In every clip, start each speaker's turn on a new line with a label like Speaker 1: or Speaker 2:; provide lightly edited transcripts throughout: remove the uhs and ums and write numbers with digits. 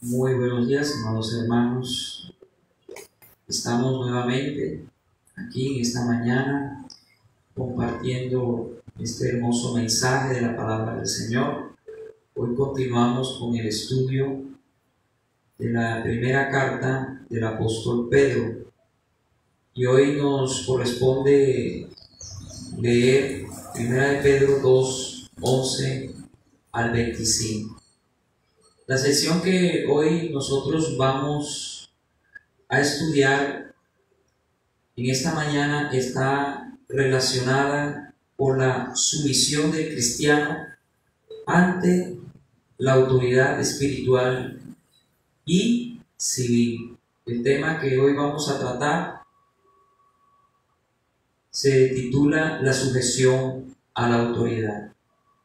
Speaker 1: Muy buenos días, amados hermanos. Estamos nuevamente aquí en esta mañana compartiendo este hermoso mensaje de la palabra del Señor. Hoy continuamos con el estudio de la primera carta del apóstol Pedro y hoy nos corresponde leer 1 de Pedro 2, 11 al 25. La sección que hoy nosotros vamos a estudiar en esta mañana está relacionada con la sumisión del cristiano ante la autoridad espiritual y civil. El tema que hoy vamos a tratar se titula La sujeción a la autoridad.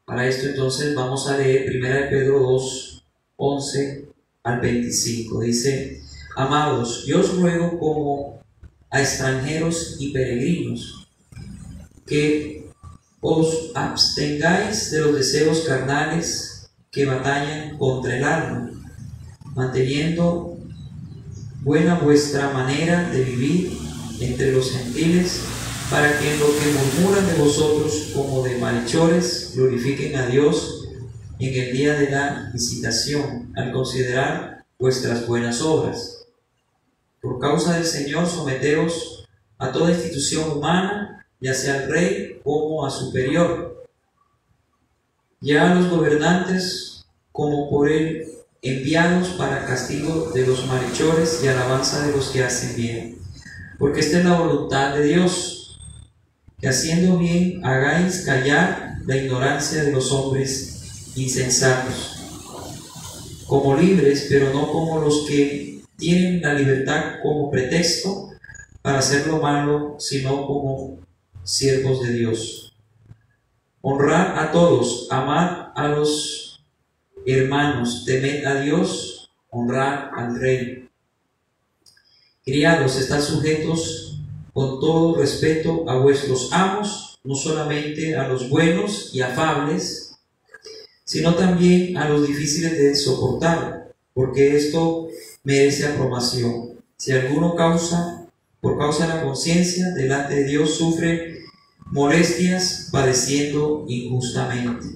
Speaker 1: Para esto entonces vamos a leer 1 de Pedro 2, 11 al 25. Dice: Amados, yo os ruego como a extranjeros y peregrinos que os abstengáis de los deseos carnales que batallan contra el alma, manteniendo buena vuestra manera de vivir entre los gentiles, para que en lo que murmuran de vosotros como de malhechores glorifiquen a Dios en el día de la visitación, al considerar vuestras buenas obras. Por causa del Señor, someteos a toda institución humana, ya sea al rey como a superior, ya a los gobernantes como por él enviados para castigo de los malhechores y alabanza de los que hacen bien. Porque esta es la voluntad de Dios, que haciendo bien hagáis callar la ignorancia de los hombres insensatos, como libres, pero no como los que tienen la libertad como pretexto para hacer lo malo, sino como siervos de Dios. Honrad a todos, amad a los hermanos, temed a Dios, honrad al rey. Criados, estad sujetos con todo respeto a vuestros amos, no solamente a los buenos y afables, sino también a los difíciles de soportar, porque esto merece aprobación. Si alguno por causa de la conciencia delante de Dios sufre molestias padeciendo injustamente.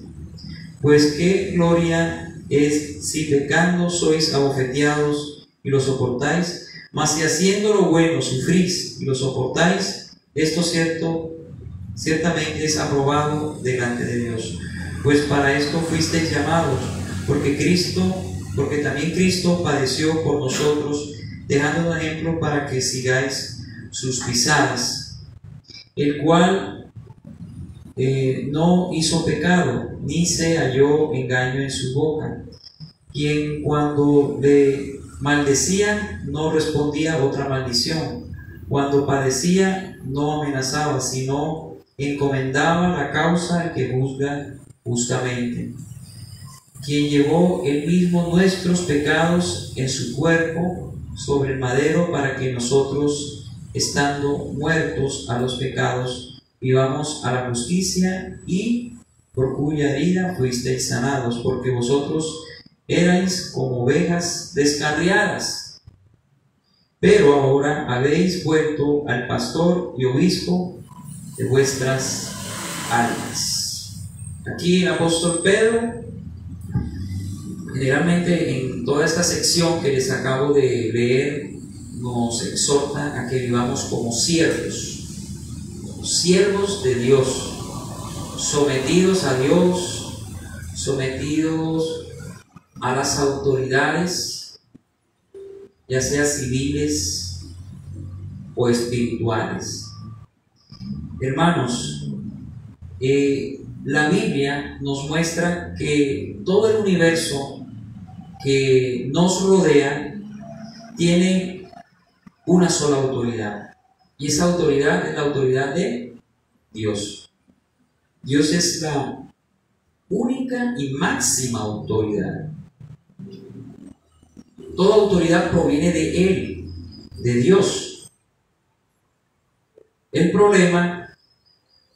Speaker 1: Pues qué gloria es si pecando sois abofeteados y lo soportáis, mas si haciendo lo bueno sufrís y lo soportáis, esto ciertamente es aprobado delante de Dios. Pues para esto fuisteis llamados, porque también Cristo padeció por nosotros, dejando un ejemplo para que sigáis sus pisadas, el cual no hizo pecado, ni se halló engaño en su boca, quien cuando le maldecían no respondía otra maldición, cuando padecía no amenazaba, sino encomendaba la causa al que juzga justamente, quien llevó él mismo nuestros pecados en su cuerpo sobre el madero, para que nosotros, estando muertos a los pecados, vivamos a la justicia, y por cuya herida fuisteis sanados, porque vosotros erais como ovejas descarriadas, pero ahora habéis vuelto al pastor y obispo de vuestras almas. Aquí el apóstol Pedro, generalmente en toda esta sección que les acabo de leer, nos exhorta a que vivamos como siervos de Dios, sometidos a Dios, sometidos a las autoridades, ya sea civiles o espirituales. Hermanos, la Biblia nos muestra que todo el universo que nos rodea tiene una sola autoridad, y esa autoridad es la autoridad de Dios. Dios es la única y máxima autoridad. Toda autoridad proviene de Él, de Dios. El problema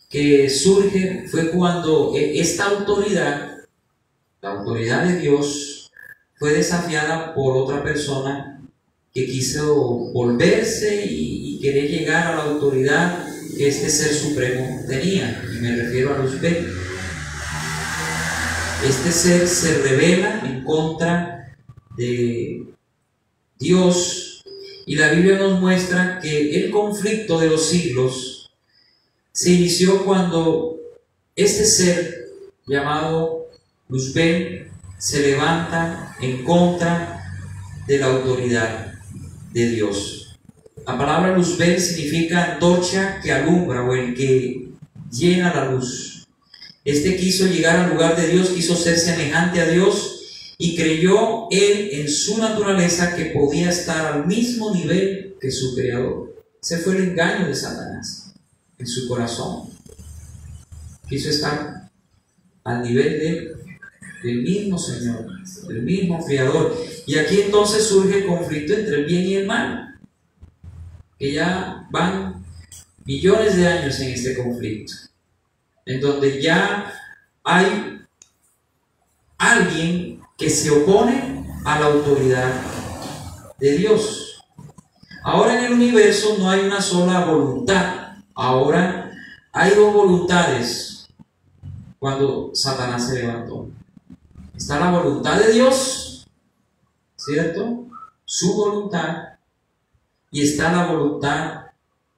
Speaker 1: que surge fue cuando esta autoridad, la autoridad de Dios, fue desafiada por otra persona que quiso volverse y querer llegar a la autoridad que este ser supremo tenía, y me refiero a Luzbel. Este ser se rebela en contra de Dios, y la Biblia nos muestra que el conflicto de los siglos se inició cuando este ser llamado Luzbel se levanta en contra de la autoridad de Dios. La palabra Luzbel significa antorcha que alumbra o el que llena la luz. Este quiso llegar al lugar de Dios, quiso ser semejante a Dios y creyó él en su naturaleza que podía estar al mismo nivel que su Creador. Ese fue el engaño de Satanás en su corazón. Quiso estar al nivel del mismo Señor, del mismo Creador. Y aquí entonces surge el conflicto entre el bien y el mal, que ya van millones de años en este conflicto, en donde ya hay alguien que se opone a la autoridad de Dios. Ahora en el universo no hay una sola voluntad, ahora hay dos voluntades. Cuando Satanás se levantó, está la voluntad de Dios, ¿cierto? Su voluntad, y está la voluntad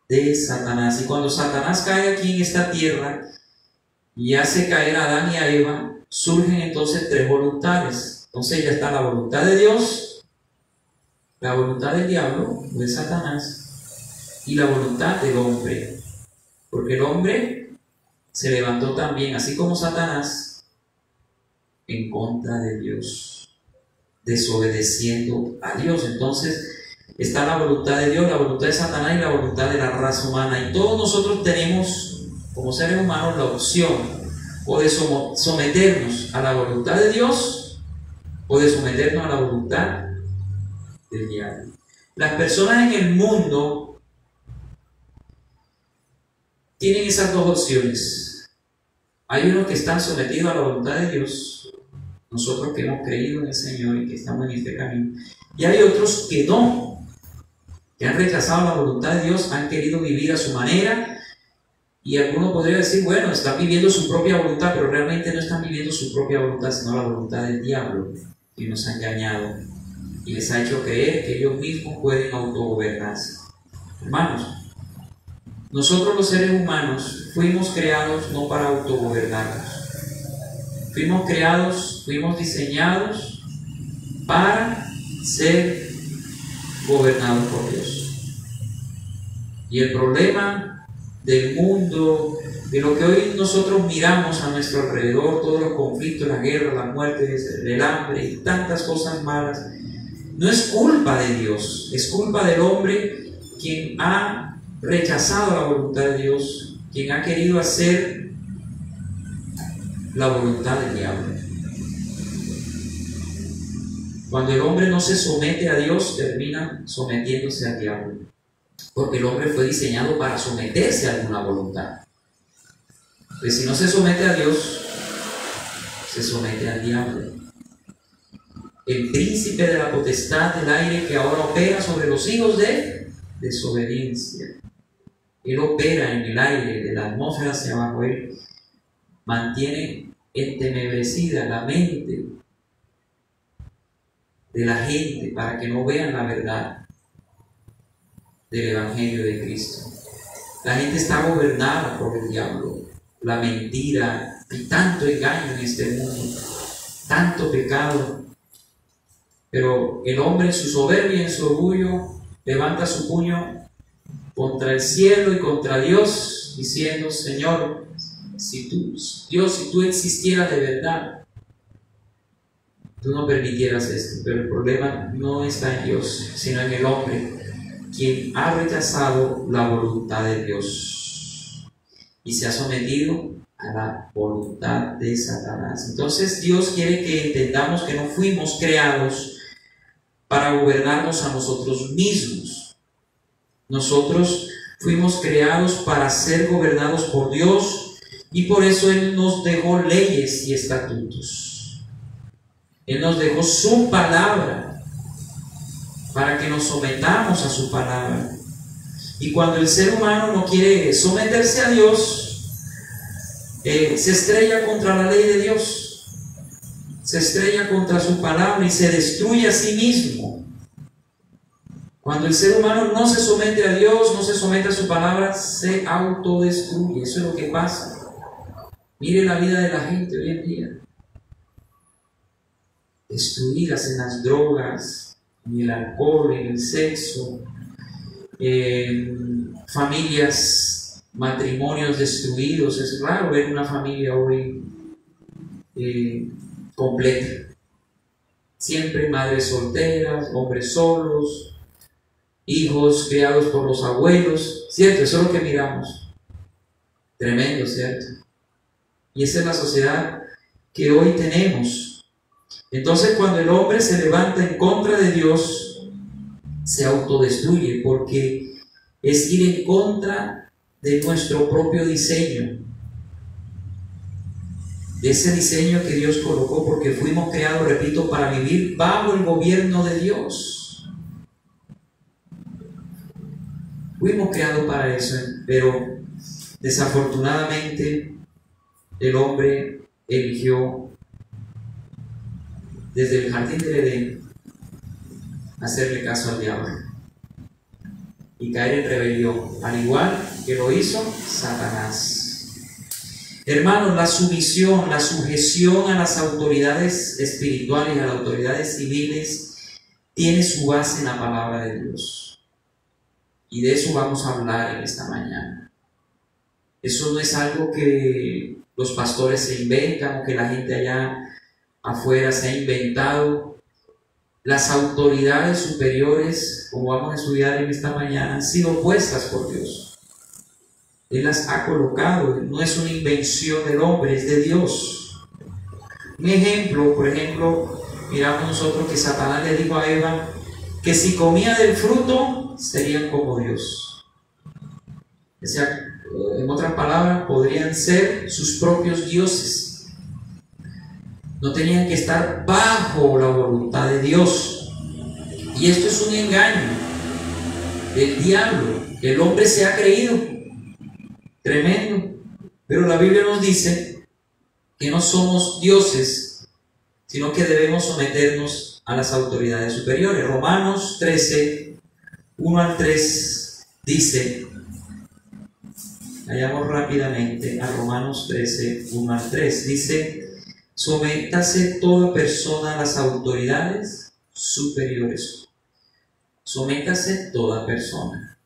Speaker 1: de Satanás. Y cuando Satanás cae aquí en esta tierra y hace caer a Adán y a Eva, surgen entonces tres voluntades. Entonces ya está la voluntad de Dios, la voluntad del diablo, de Satanás, y la voluntad del hombre. Porque el hombre se levantó también, así como Satanás, en contra de Dios, desobedeciendo a Dios. Entonces está la voluntad de Dios, la voluntad de Satanás y la voluntad de la raza humana. Y todos nosotros tenemos, como seres humanos, la opción o de someternos a la voluntad de Dios o de someternos a la voluntad del diablo. Las personas en el mundo tienen esas dos opciones. Hay unos que están sometidos a la voluntad de Dios, nosotros que hemos creído en el Señor y que estamos en este camino, y hay otros que no, que han rechazado la voluntad de Dios, han querido vivir a su manera, y alguno podría decir, bueno, están viviendo su propia voluntad, pero realmente no están viviendo su propia voluntad, sino la voluntad del diablo, que nos ha engañado y les ha hecho creer que ellos mismos pueden autogobernarse. Hermanos, nosotros los seres humanos fuimos creados no para autogobernarnos. Fuimos creados, fuimos diseñados para ser gobernados por Dios. Y el problema del mundo, de lo que hoy nosotros miramos a nuestro alrededor, todos los conflictos, la guerra, las muertes, el hambre y tantas cosas malas, no es culpa de Dios, es culpa del hombre quien ha rechazado la voluntad de Dios, quien ha querido hacer la voluntad del diablo. Cuando el hombre no se somete a Dios, termina sometiéndose al diablo, porque el hombre fue diseñado para someterse a alguna voluntad. Pues si no se somete a Dios, se somete al diablo, el príncipe de la potestad del aire que ahora opera sobre los hijos de desobediencia. Él opera en el aire de la atmósfera hacia abajo. Él mantiene entenebrecida la mente de la gente para que no vean la verdad del Evangelio de Cristo. La gente está gobernada por el diablo, la mentira y tanto engaño en este mundo, tanto pecado. Pero el hombre en su soberbia y en su orgullo levanta su puño contra el cielo y contra Dios, diciendo: Señor, si tú existieras de verdad, tú no permitieras esto. Pero el problema no está en Dios, sino en el hombre, quien ha rechazado la voluntad de Dios y se ha sometido a la voluntad de Satanás. Entonces Dios quiere que entendamos que no fuimos creados para gobernarnos a nosotros mismos. Nosotros fuimos creados para ser gobernados por Dios, y por eso Él nos dejó leyes y estatutos. Él nos dejó su palabra para que nos sometamos a su palabra. Y cuando el ser humano no quiere someterse a Dios, se estrella contra la ley de Dios, se estrella contra su palabra y se destruye a sí mismo. Cuando el ser humano no se somete a Dios, no se somete a su palabra, se autodestruye. Eso es lo que pasa. Mire la vida de la gente hoy en día. Destruidas en las drogas, en el alcohol, en el sexo, familias, matrimonios destruidos. Es raro ver una familia hoy completa. Siempre madres solteras, hombres solos, hijos criados por los abuelos, ¿cierto? Eso es lo que miramos. Tremendo, ¿cierto? Y esa es la sociedad que hoy tenemos. Entonces, cuando el hombre se levanta en contra de Dios, se autodestruye, porque es ir en contra de nuestro propio diseño, de ese diseño que Dios colocó, porque fuimos creados, repito, para vivir bajo el gobierno de Dios. Fuimos creados para eso, pero desafortunadamente el hombre eligió desde el jardín del Edén hacerle caso al diablo y caer en rebelión, al igual que lo hizo Satanás. Hermanos, la sumisión, la sujeción a las autoridades espirituales, a las autoridades civiles, tiene su base en la palabra de Dios. Y de eso vamos a hablar en esta mañana. Eso no es algo que los pastores se inventan o que la gente allá afuera se ha inventado. Las autoridades superiores, como vamos a estudiar en esta mañana, han sido puestas por Dios. Él las ha colocado, no es una invención del hombre, es de Dios. Un ejemplo, por ejemplo, miramos nosotros que Satanás le dijo a Eva que si comía del fruto serían como Dios. O sea, en otras palabras, podrían ser sus propios dioses. No tenían que estar bajo la voluntad de Dios. Y esto es un engaño del diablo. El hombre se ha creído. Tremendo. Pero la Biblia nos dice que no somos dioses, sino que debemos someternos a las autoridades superiores. Romanos 13, 1 al 3 dice, vayamos rápidamente a Romanos 13, 1 al 3, dice: sométase toda persona a las autoridades superiores. Sométase toda persona.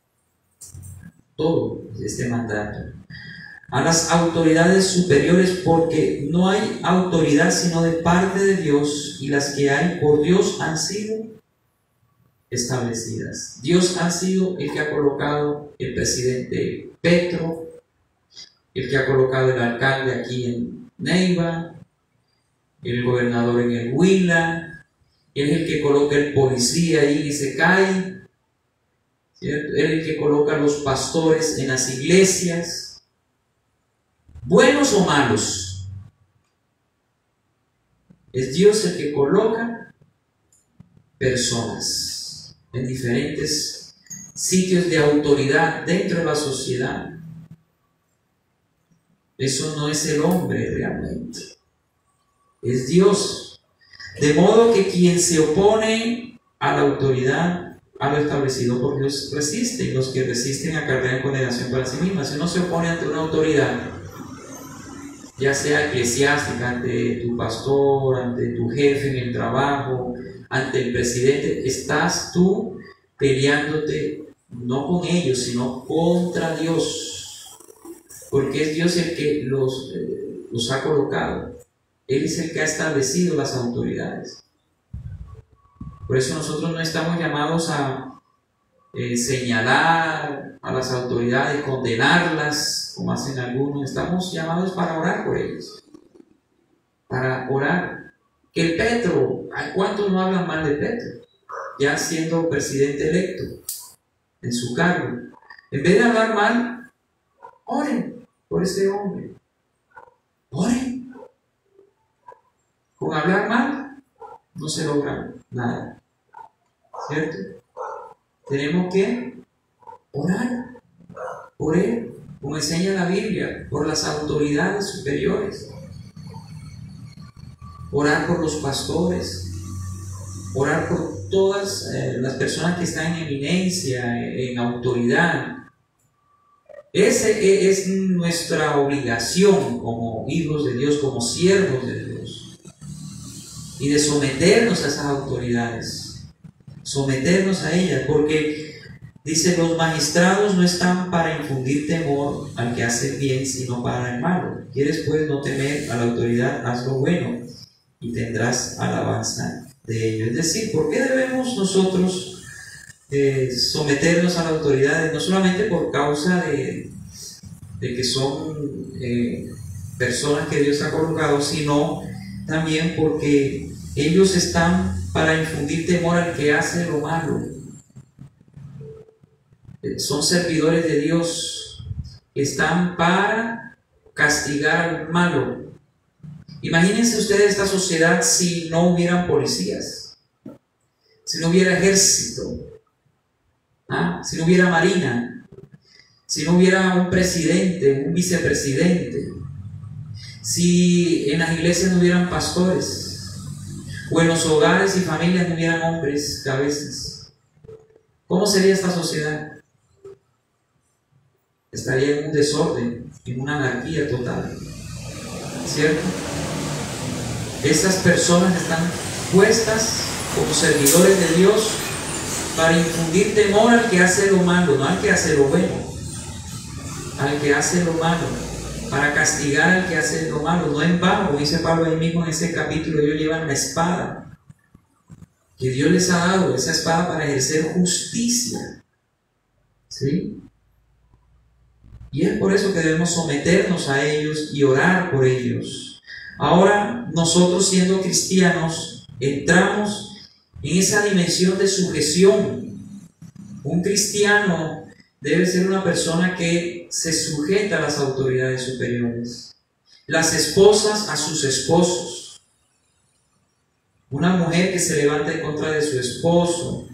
Speaker 1: Todo este mandato. A las autoridades superiores, porque no hay autoridad sino de parte de Dios, y las que hay por Dios han sido establecidas. Dios ha sido el que ha colocado el presidente Petro, el que ha colocado el alcalde aquí en Neiva, el gobernador en el Huila, él es el que coloca el policía ahí en ese CAI, ¿cierto? Él es el que coloca a los pastores en las iglesias, buenos o malos. Es Dios el que coloca personas en diferentes sitios de autoridad dentro de la sociedad. Eso no es el hombre realmente, es Dios. De modo que quien se opone a la autoridad, a lo establecido por Dios, resiste, y los que resisten acarrean condenación para sí mismos. Si uno se opone ante una autoridad, ya sea eclesiástica, ante tu pastor, ante tu jefe en el trabajo, ante el presidente, estás tú peleándote no con ellos, sino contra Dios, porque es Dios el que los ha colocado. Él es el que ha establecido las autoridades. Por eso nosotros no estamos llamados a señalar a las autoridades, condenarlas, como hacen algunos. Estamos llamados para orar por ellos. Para orar. Que el Petro, ¿cuántos no hablan mal de Petro? Ya siendo presidente electo en su cargo. En vez de hablar mal, oren por ese hombre. Oren. Con hablar mal, no se logra nada, ¿cierto? Tenemos que orar por él, como enseña la Biblia, por las autoridades superiores, orar por los pastores, orar por todas las personas que están en eminencia, en autoridad. Esa es nuestra obligación como hijos de Dios, como siervos de Dios, y de someternos a esas autoridades, someternos a ellas, porque dice: los magistrados no están para infundir temor al que hace el bien, sino para el malo. ¿Quieres pues no temer a la autoridad? Haz lo bueno y tendrás alabanza de ello. Es decir, ¿por qué debemos nosotros someternos a las autoridades? No solamente por causa de que son personas que Dios ha colocado, sino también porque ellos están para infundir temor al que hace lo malo. Son servidores de Dios, están para castigar al malo. Imagínense ustedes esta sociedad si no hubieran policías, si no hubiera ejército, si no hubiera marina, si no hubiera un presidente, un vicepresidente, si en las iglesias no hubieran pastores, o en los hogares y familias no hubieran hombres cabezas. ¿Cómo sería esta sociedad? Estaría en un desorden, en una anarquía total, ¿cierto? Esas personas están puestas como servidores de Dios para infundir temor al que hace lo malo, no al que hace lo bueno, al que hace lo malo, para castigar al que hace lo malo. No en vano, como dice Pablo ahí mismo en ese capítulo, ellos llevan la espada que Dios les ha dado, esa espada para ejercer justicia, ¿sí? Y es por eso que debemos someternos a ellos y orar por ellos. Ahora, nosotros siendo cristianos, entramos en esa dimensión de sujeción. Un cristiano debe ser una persona que se sujeta a las autoridades superiores. Las esposas a sus esposos. Una mujer que se levanta en contra de su esposo,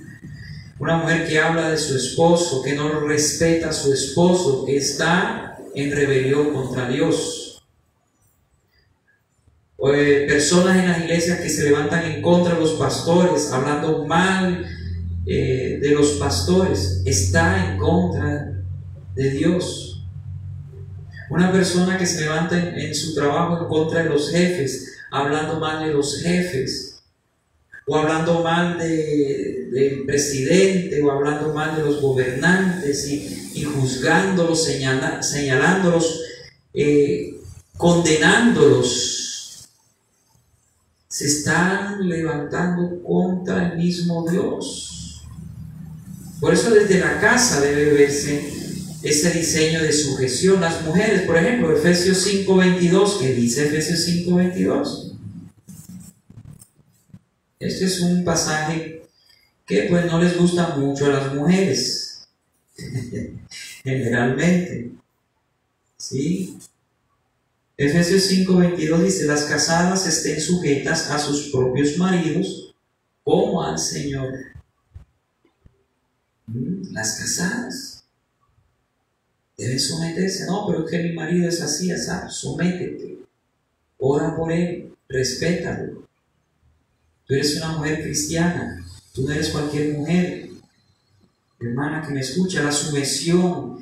Speaker 1: una mujer que habla de su esposo, que no respeta a su esposo, que está en rebelión contra Dios. Personas en las iglesias que se levantan en contra de los pastores, hablando mal de los pastores, está en contra de Dios. Una persona que se levanta en su trabajo en contra de los jefes, hablando mal de los jefes, o hablando mal del presidente, o hablando mal de los gobernantes, y juzgándolos, señalándolos, condenándolos, se están levantando contra el mismo Dios. Por eso desde la casa debe verse ese diseño de sujeción. Las mujeres, por ejemplo, Efesios 5:22, ¿qué dice Efesios 5:22? Este es un pasaje que pues no les gusta mucho a las mujeres, generalmente, ¿sí? Efesios 5:22 dice: las casadas estén sujetas a sus propios maridos como al Señor. Las casadas deben someterse. No, pero es que mi marido es así, sométete, ora por él, respétalo. Tú eres una mujer cristiana, tú no eres cualquier mujer. Hermana que me escucha, la sujeción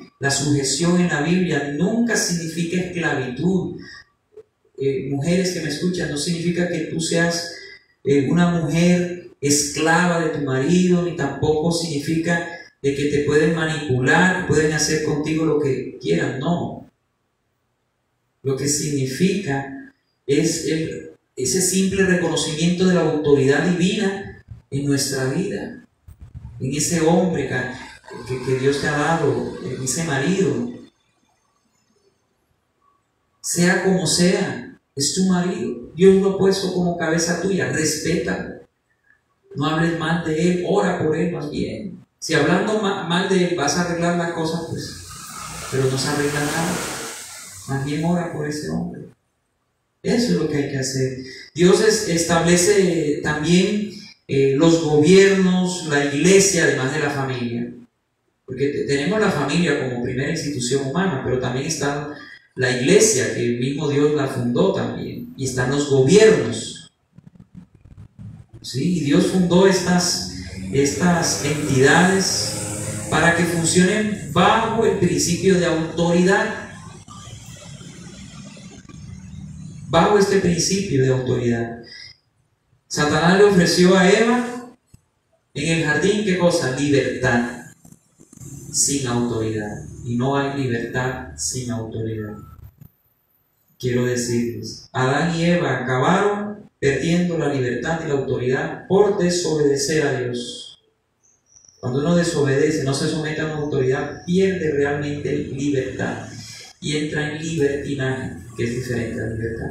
Speaker 1: en la Biblia nunca significa esclavitud. Mujeres que me escuchan, no significa que tú seas una mujer esclava de tu marido, ni tampoco significa de que te pueden manipular, pueden hacer contigo lo que quieran. No. Lo que significa es ese simple reconocimiento de la autoridad divina en nuestra vida, en ese hombre que Dios te ha dado, en ese marido. Sea como sea, es tu marido. Dios lo ha puesto como cabeza tuya, respétalo. No hables mal de él, ora por él más bien. Si hablando mal de él vas a arreglar las cosas, pues, pero no se arregla nada. Más bien ora por ese hombre. Eso es lo que hay que hacer. Dios establece también los gobiernos, la iglesia, además de la familia. Porque tenemos la familia como primera institución humana, pero también está la iglesia, que el mismo Dios la fundó también. Y están los gobiernos. ¿Sí? Y Dios fundó estas entidades para que funcionen bajo el principio de autoridad. Bajo este principio de autoridad. Satanás le ofreció a Eva en el jardín, ¿qué cosa? Libertad sin autoridad. Y no hay libertad sin autoridad. Quiero decirles, Adán y Eva acabaron perdiendo la libertad y la autoridad por desobedecer a Dios. Cuando uno desobedece, no se somete a una autoridad, pierde realmente libertad y entra en libertinaje, que es diferente a la libertad.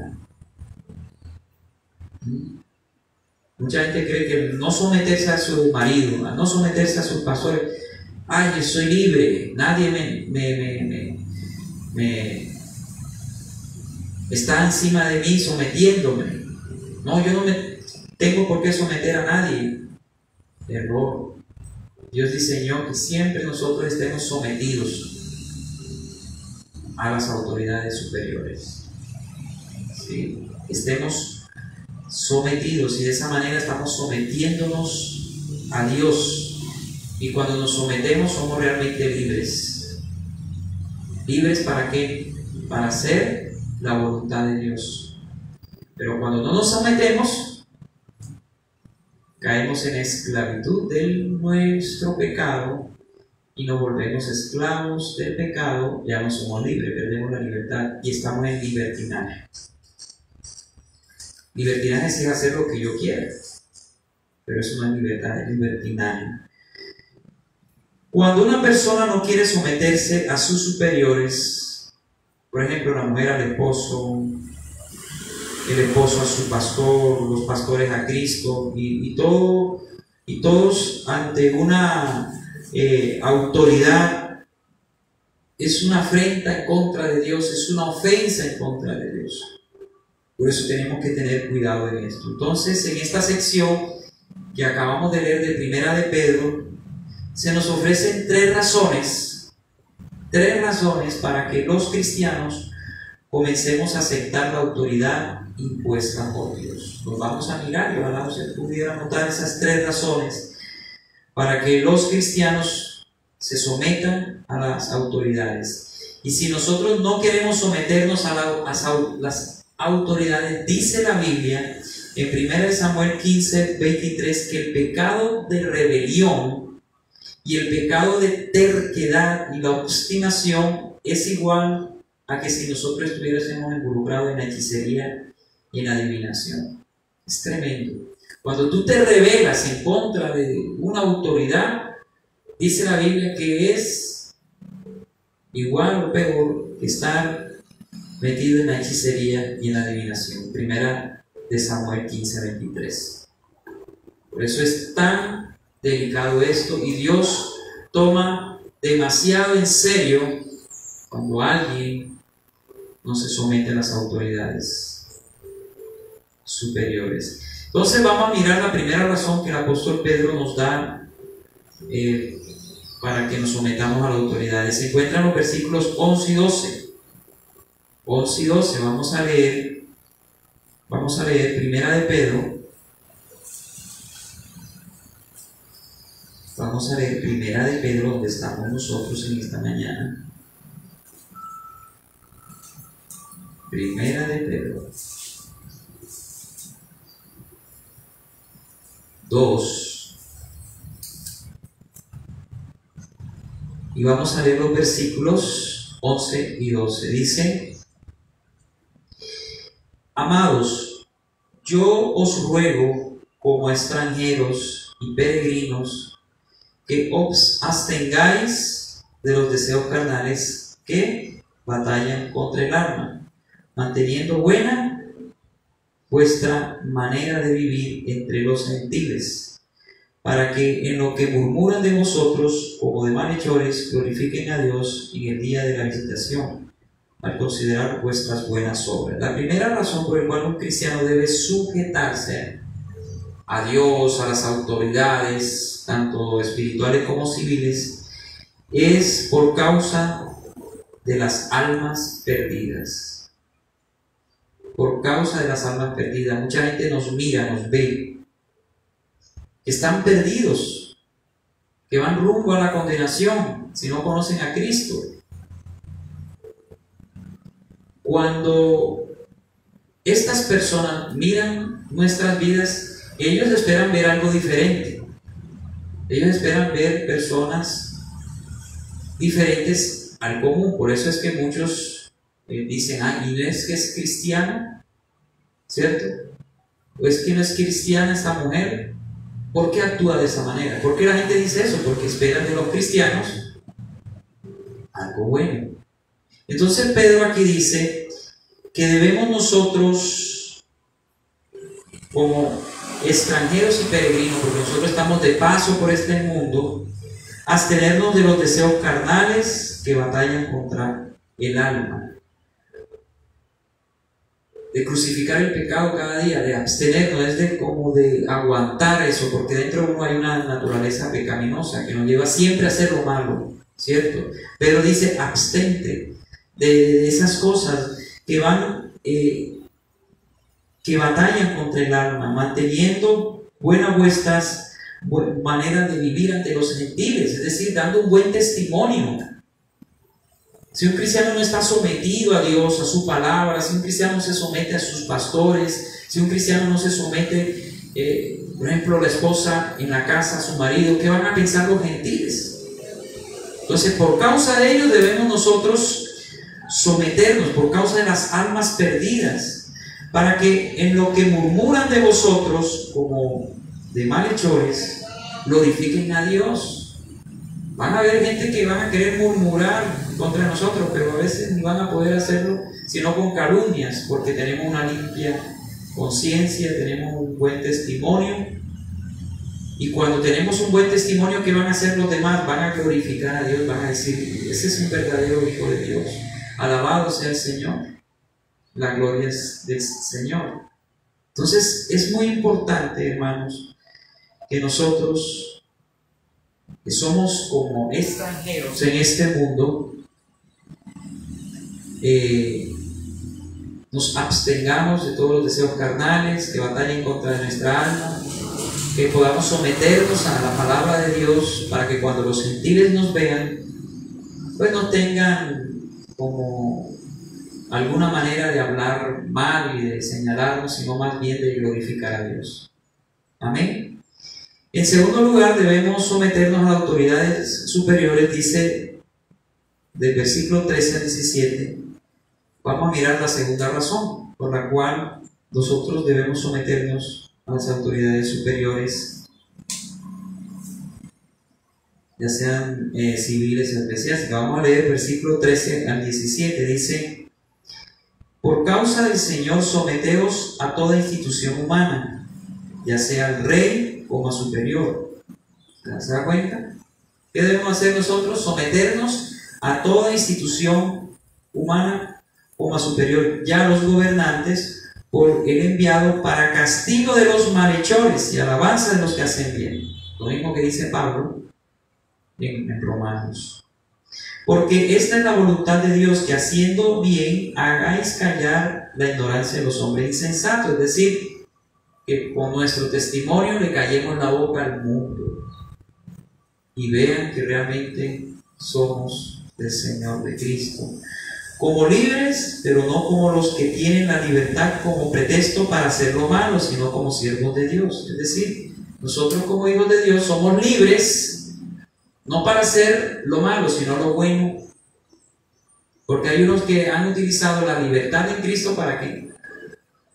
Speaker 1: Mucha gente cree que no someterse a su marido, no someterse a sus pastores, ay, yo soy libre, nadie me está encima de mí sometiéndome. No, yo no me tengo por qué someter a nadie. Error. Dios diseñó que siempre nosotros estemos sometidos a las autoridades superiores. ¿Sí? Estemos sometidos, y de esa manera estamos sometiéndonos a Dios. Y cuando nos sometemos somos realmente libres. ¿Libres para qué? Para hacer la voluntad de Dios. Pero cuando no nos sometemos, caemos en esclavitud de nuestro pecado y nos volvemos esclavos del pecado. Ya no somos libres, perdemos la libertad y estamos en libertinaje. Libertinaje es hacer lo que yo quiera, pero eso no es libertad, es libertinaje. Cuando una persona no quiere someterse a sus superiores, por ejemplo, la mujer al esposo, el esposo a su pastor, los pastores a Cristo, y todos ante una autoridad, es una afrenta en contra de Dios, es una ofensa en contra de Dios. Por eso tenemos que tener cuidado en esto. Entonces, en esta sección que acabamos de leer de Primera de Pedro, se nos ofrecen tres razones para que los cristianos comencemos a aceptar la autoridad impuesta por Dios. Nos vamos a mirar y ojalá usted pudiera notar esas tres razones para que los cristianos se sometan a las autoridades. Y si nosotros no queremos someternos a las autoridades, dice la Biblia en 1 Samuel 15, 23, que el pecado de rebelión y el pecado de terquedad y la obstinación es igual a que si nosotros estuviésemos involucrados en la hechicería y en la adivinación. Es tremendo. Cuando tú te rebelas en contra de una autoridad, dice la Biblia que es igual o peor que estar metido en la hechicería y en la adivinación. 1 Samuel 15, 23. Por eso es tan delicado esto, y Dios toma demasiado en serio cuando alguien no se somete a las autoridades superiores. Entonces vamos a mirar la primera razón que el apóstol Pedro nos da para que nos sometamos a las autoridades. Se encuentran los versículos 11 y 12. 11 y 12, vamos a leer Primera de Pedro. Vamos a leer Primera de Pedro, donde estamos nosotros en esta mañana. Primera de Pedro 2. Y vamos a leer los versículos 11 y 12. Dice: Amados, yo os ruego como extranjeros y peregrinos que os abstengáis de los deseos carnales que batallan contra el alma, manteniendo buena vuestra manera de vivir entre los gentiles, para que en lo que murmuran de vosotros como de malhechores glorifiquen a Dios en el día de la visitación, al considerar vuestras buenas obras. La primera razón por la cual un cristiano debe sujetarse a Dios, a las autoridades, tanto espirituales como civiles, es por causa de las almas perdidas. Por causa de las almas perdidas. Mucha gente nos mira, nos ve, que están perdidos, que van rumbo a la condenación si no conocen a Cristo. Cuando estas personas miran nuestras vidas, ellos esperan ver algo diferente. Ellos esperan ver personas diferentes al común. Por eso es que muchos dicen, ¿y no es que es cristiana? ¿Cierto? ¿O es que no es cristiana esta mujer? ¿Por qué actúa de esa manera? ¿Por qué la gente dice eso? Porque esperan de los cristianos algo bueno. Entonces Pedro aquí dice que debemos nosotros, como extranjeros y peregrinos, porque nosotros estamos de paso por este mundo, abstenernos de los deseos carnales que batallan contra el alma, de crucificar el pecado cada día, de abstenernos, es de como de aguantar eso, porque dentro de uno hay una naturaleza pecaminosa que nos lleva siempre a hacer lo malo, ¿cierto? Pero dice, abstente de esas cosas que van, que batallan contra el alma, manteniendo buenas vuestras maneras de vivir ante los gentiles, es decir, dando un buen testimonio. Si un cristiano no está sometido a Dios, a su palabra, si un cristiano no se somete a sus pastores, si un cristiano no se somete, por ejemplo, la esposa en la casa a su marido, ¿qué van a pensar los gentiles? Entonces, por causa de ellos debemos nosotros someternos, por causa de las almas perdidas, para que en lo que murmuran de vosotros, como de malhechores, glorifiquen a Dios. Van a haber gente que van a querer murmurar contra nosotros, pero a veces ni van a poder hacerlo sino con calumnias, porque tenemos una limpia conciencia, tenemos un buen testimonio. Y cuando tenemos un buen testimonio, ¿qué van a hacer los demás? Van a glorificar a Dios, van a decir, ese es un verdadero hijo de Dios. Alabado sea el Señor. La gloria es del Señor. Entonces es muy importante, hermanos, que nosotros, que somos como extranjeros en este mundo, nos abstengamos de todos los deseos carnales que batallen contra nuestra alma, que podamos someternos a la palabra de Dios, para que cuando los gentiles nos vean, pues no tengan como alguna manera de hablar mal y de señalarnos, sino más bien de glorificar a Dios. Amén. En segundo lugar, debemos someternos a las autoridades superiores, dice del versículo 13 al 17. Vamos a mirar la segunda razón por la cual nosotros debemos someternos a las autoridades superiores, ya sean civiles o eclesiásticas. Vamos a leer el versículo 13 al 17. Dice: por causa del Señor, someteos a toda institución humana, ya sea al rey como a superior. ¿Se da cuenta? ¿Qué debemos hacer nosotros? Someternos a toda institución humana como a superior, ya a los gobernantes, por el enviado para castigo de los malhechores y alabanza de los que hacen bien. Lo mismo que dice Pablo en Romanos. Porque esta es la voluntad de Dios, que haciendo bien hagáis callar la ignorancia de los hombres insensatos. Es decir, que con nuestro testimonio le callemos la boca al mundo y vean que realmente somos del Señor, de Cristo. Como libres, pero no como los que tienen la libertad como pretexto para hacer lo malo, sino como siervos de Dios. Es decir, nosotros como hijos de Dios somos libres, no para hacer lo malo, sino lo bueno. Porque hay unos que han utilizado la libertad en Cristo para ¿qué?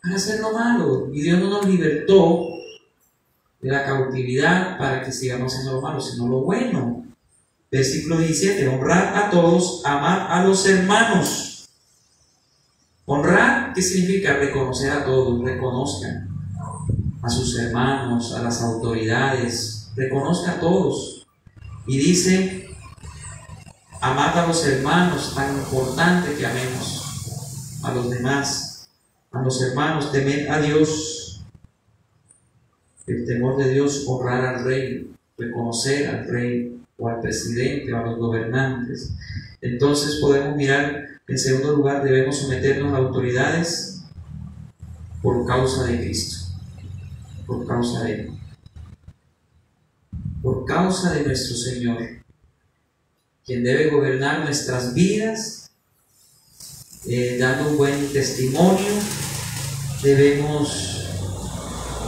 Speaker 1: Para hacer lo malo. Y Dios no nos libertó de la cautividad para que sigamos haciendo lo malo, sino lo bueno. Versículo 17: honrad a todos, amad a los hermanos. Honrar, ¿qué significa? Reconocer a todos, reconozcan a sus hermanos, a las autoridades, reconozca a todos. Y dice, amad a los hermanos, tan importante que amemos a los demás, a los hermanos, temed a Dios. El temor de Dios, honrar al rey, reconocer al rey o al presidente o a los gobernantes. Entonces podemos mirar, en segundo lugar, debemos someternos a autoridades por causa de Cristo, por causa de Él, por causa de nuestro Señor, quien debe gobernar nuestras vidas, dando un buen testimonio. Debemos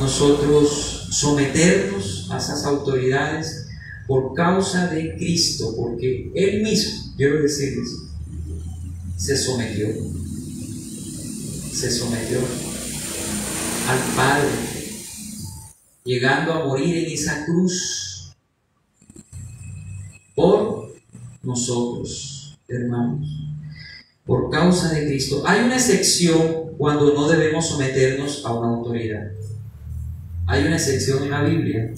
Speaker 1: nosotros someternos a esas autoridades por causa de Cristo, porque Él mismo, quiero decirles, se sometió al Padre, llegando a morir en esa cruz por nosotros, hermanos, por causa de Cristo. Hay una excepción cuando no debemos someternos a una autoridad. Hay una excepción en la Biblia.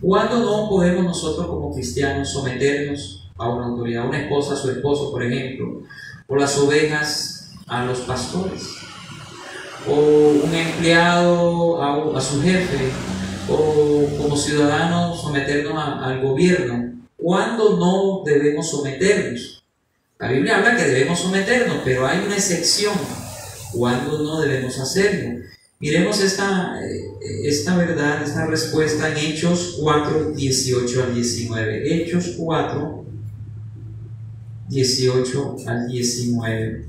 Speaker 1: Cuando no podemos nosotros como cristianos someternos a una autoridad, una esposa a su esposo, por ejemplo, o las ovejas a los pastores, o un empleado a su jefe, o como ciudadanos someternos al gobierno. ¿Cuándo no debemos someternos? La Biblia habla que debemos someternos, pero hay una excepción. ¿Cuándo no debemos hacerlo? Miremos esta verdad, esta respuesta en Hechos 4, 18 al 19. Hechos 4, 18 al 19.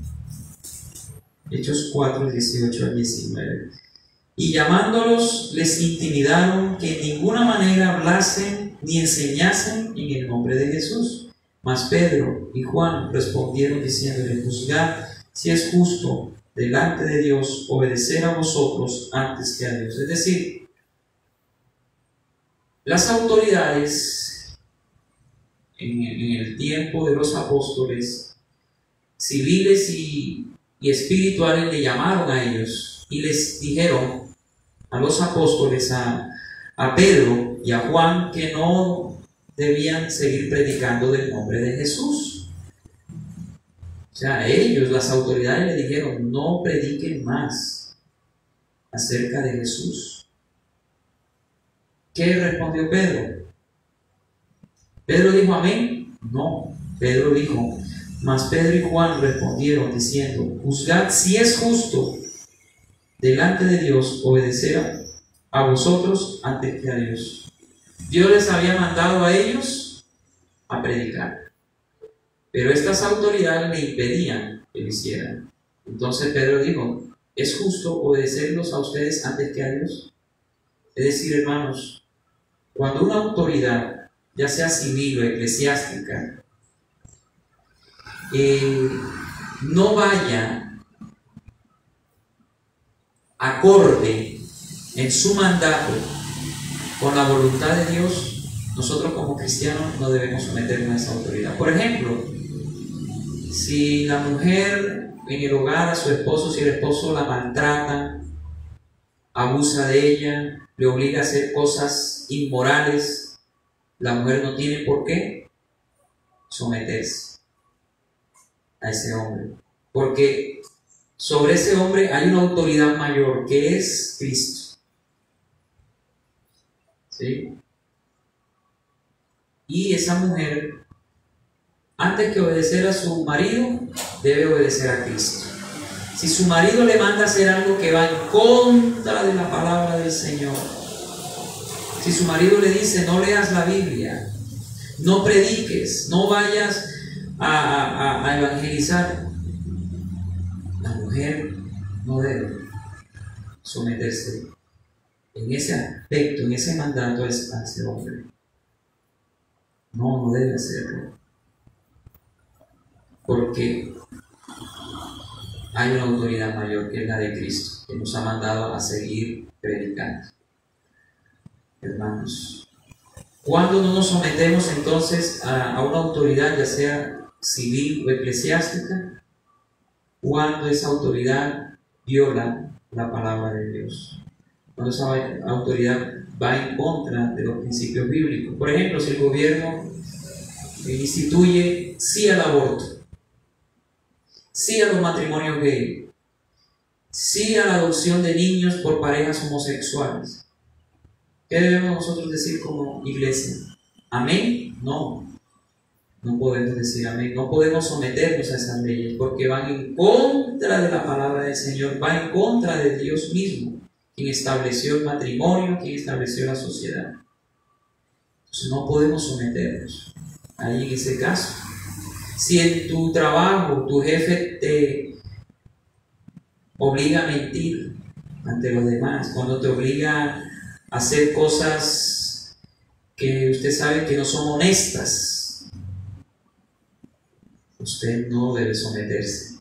Speaker 1: Hechos 4, 18 al 19. Y llamándolos, les intimidaron que en ninguna manera hablasen ni enseñasen en el nombre de Jesús. Mas Pedro y Juan respondieron diciéndole: juzgad si es justo delante de Dios obedecer a vosotros antes que a Dios. Es decir, las autoridades en el tiempo de los apóstoles, civiles y espirituales, le llamaron a ellos y les dijeron a los apóstoles, a Pedro y a Juan, que no debían seguir predicando del nombre de Jesús. O sea, ellos, las autoridades, le dijeron: no prediquen más acerca de Jesús. ¿Qué respondió Pedro? ¿Pedro dijo amén? No. Pedro dijo: mas Pedro y Juan respondieron diciendo: juzgad si es justo delante de Dios obedecer a vosotros antes que a Dios. Dios les había mandado a ellos a predicar, pero estas autoridades le impedían que lo hicieran. Entonces Pedro dijo: ¿es justo obedecerlos a ustedes antes que a Dios? Es decir, hermanos, cuando una autoridad, ya sea civil o eclesiástica, no vaya acorde en su mandato con la voluntad de Dios, nosotros como cristianos no debemos someternos a esa autoridad. Por ejemplo, si la mujer en el hogar, a su esposo, si el esposo la maltrata, abusa de ella, le obliga a hacer cosas inmorales, la mujer no tiene por qué someterse a ese hombre, porque sobre ese hombre hay una autoridad mayor, que es Cristo. ¿Sí? Y esa mujer, antes que obedecer a su marido, debe obedecer a Cristo. Si su marido le manda a hacer algo que va en contra de la palabra del Señor, si su marido le dice: no leas la Biblia, no prediques, no vayas a evangelizar, la mujer no debe someterse en ese aspecto, en ese mandato a ese hombre. No debe hacerlo, porque hay una autoridad mayor, que es la de Cristo, que nos ha mandado a seguir predicando. Hermanos, ¿cuándo no nos sometemos entonces a una autoridad, ya sea civil o eclesiástica? Cuando esa autoridad viola la palabra de Dios, cuando esa autoridad va en contra de los principios bíblicos. Por ejemplo, si el gobierno instituye sí al aborto, sí a los matrimonios gay, sí a la adopción de niños por parejas homosexuales. ¿Qué debemos nosotros decir como iglesia? ¿Amén? No, no podemos decir amén. No podemos someternos a esas leyes porque van en contra de la palabra del Señor, va en contra de Dios mismo, quien estableció el matrimonio, quien estableció la sociedad. Entonces no podemos someternos ahí en ese caso. Si en tu trabajo tu jefe te obliga a mentir ante los demás, cuando te obliga a hacer cosas que usted sabe que no son honestas, usted no debe someterse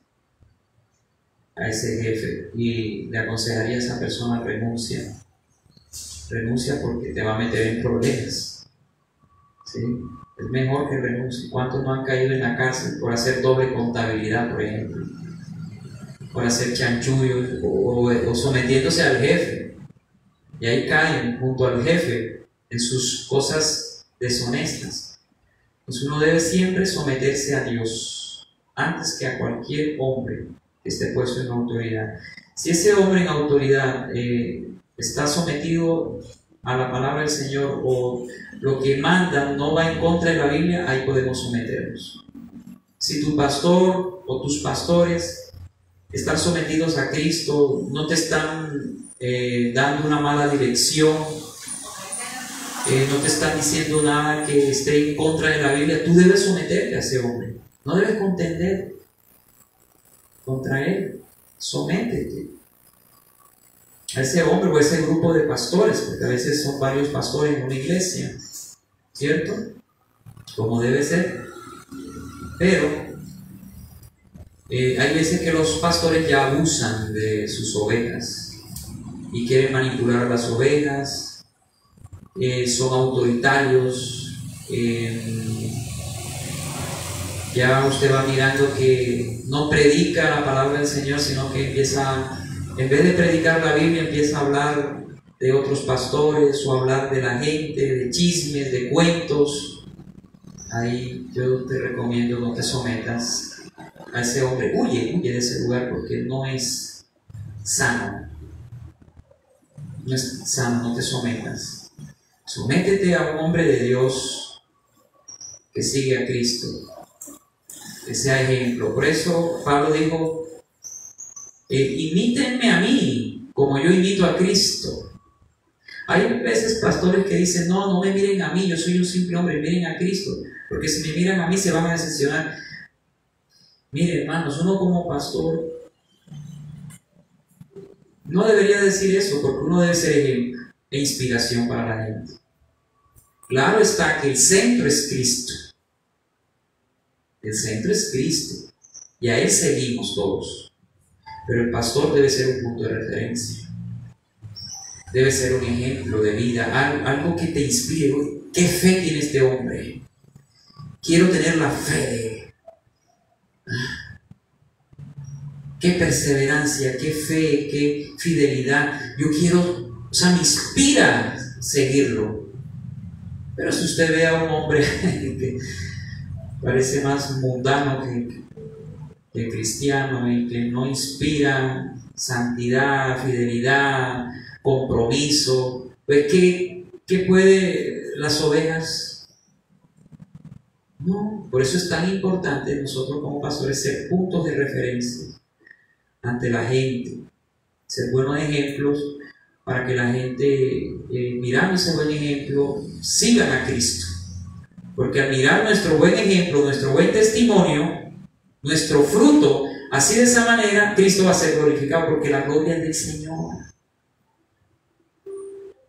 Speaker 1: a ese jefe y le aconsejaría a esa persona renuncia porque te va a meter en problemas, ¿sí? Es mejor que renuncie. ¿Cuántos no han caído en la cárcel por hacer doble contabilidad, por ejemplo? Por hacer chanchullos o sometiéndose al jefe. Y ahí caen junto al jefe en sus cosas deshonestas. Pues uno debe siempre someterse a Dios antes que a cualquier hombre que esté puesto en autoridad. Si ese hombre en autoridad está sometido a la palabra del Señor o lo que manda no va en contra de la Biblia, ahí podemos someternos. Si tu pastor o tus pastores están sometidos a Cristo, no te están dando una mala dirección, no te están diciendo nada que esté en contra de la Biblia, tú debes someterte a ese hombre, no debes contender contra él, sométete a ese hombre o a ese grupo de pastores, porque a veces son varios pastores en una iglesia, ¿cierto? Como debe ser. Pero hay veces que los pastores ya abusan de sus ovejas y quieren manipular a las ovejas, son autoritarios, ya usted va mirando que no predica la palabra del Señor, sino que empieza, en vez de predicar la Biblia, empieza a hablar de otros pastores o hablar de la gente, de chismes, de cuentos. Ahí yo te recomiendo no te sometas a ese hombre, huye de ese lugar porque no es sano. No es sano, no te sometas. Sométete a un hombre de Dios que sigue a Cristo, que sea ejemplo. Por eso Pablo dijo, imítenme a mí como yo imito a Cristo. Hay veces pastores que dicen, no me miren a mí, yo soy un simple hombre, miren a Cristo, porque si me miran a mí se van a decepcionar. Mire, hermanos, uno como pastor no debería decir eso, porque uno debe ser ejemplo e inspiración para la gente. Claro está que el centro es Cristo. El centro es Cristo y a Él seguimos todos. Pero el pastor debe ser un punto de referencia. Debe ser un ejemplo de vida, algo que te inspire. ¿Qué fe tiene este hombre? Quiero tener la fe de él. Qué perseverancia, qué fe, qué fidelidad. Yo quiero, me inspira seguirlo. Pero si usted ve a un hombre que parece más mundano que cristiano y que no inspira santidad, fidelidad, compromiso, pues ¿qué puede las ovejas? No, por eso es tan importante nosotros como pastores ser puntos de referencia ante la gente, ser buenos ejemplos para que la gente, mirando ese buen ejemplo, sigan a Cristo. Porque al mirar nuestro buen ejemplo, nuestro buen testimonio, nuestro fruto, así de esa manera, Cristo va a ser glorificado, porque la gloria es del Señor.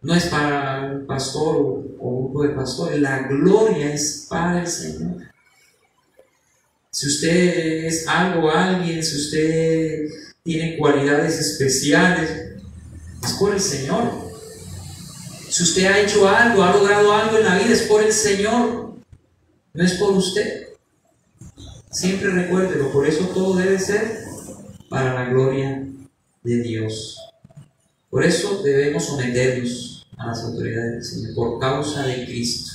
Speaker 1: No es para un pastor o un grupo de pastores, la gloria es para el Señor. Si usted es algo, alguien, si usted tiene cualidades especiales, es por el Señor. Si usted ha hecho algo, ha logrado algo en la vida, es por el Señor, no es por usted. Siempre recuérdelo, por eso todo debe ser para la gloria de Dios. Por eso debemos someternos a las autoridades del Señor, por causa de Cristo.